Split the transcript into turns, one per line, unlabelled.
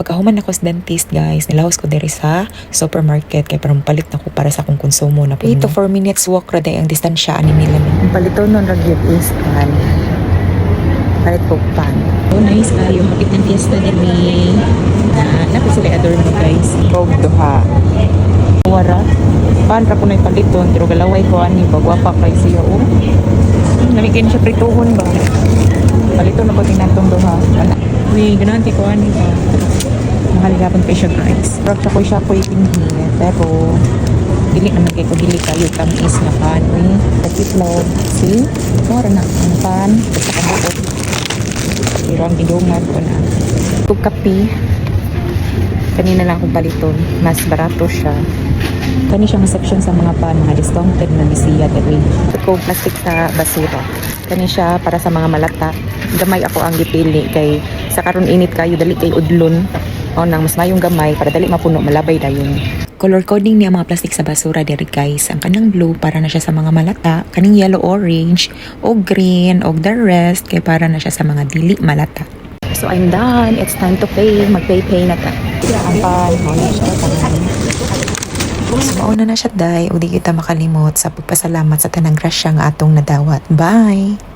Pagkahuman ako sa dentist guys, nilahos ko diri sa supermarket kay parang palit na ko para sa akong konsumo na 3 to 4 minutes walk ra day ang distansya ani nila. Ang palito nun ra gyud is pan. Palit ko pan. Oh nice kayo, hapit ng fiesta diri. Napa sila adorno guys. Kog duha. Wara. Pan ra ko na paliton pero galaway ko ani bagwapa kay siya oh. Nalagyan siya prituhon ba? Paliton na ko tinatong duha. Uy, gananti ko ani ba? Mahal gapon kay siya guys. Pero siya ko itinhi pero dili naman kay ko dili kayo tamis na pan. Uy, takitlaw. See? Mura na ang pan sa kabuot. Pero ang gidungag ko na. Kung kape, kanina lang akong paliton. Mas barato siya. Kani siya nga section sa mga pan, mga discounted na ni siya diri. Kung plastic sa basura. Kani siya para sa mga malata. Gamay ako ang gipili kay sa karon init kayo dali kay udlon. O nang mas mayong gamay para dali mapuno malabay dayon. Color coding niya mga plastic sa basura diri guys. Ang kanang blue para na siya sa mga malata, kaning yellow orange o green o the rest kay para na siya sa mga dili malata. So I'm done. It's time to pay. Mag-pay na ta. Ang pan, so mauna na siya day, o di kita makalimot sa pagpasalamat sa tanang grasya nga atong nadawat. Bye!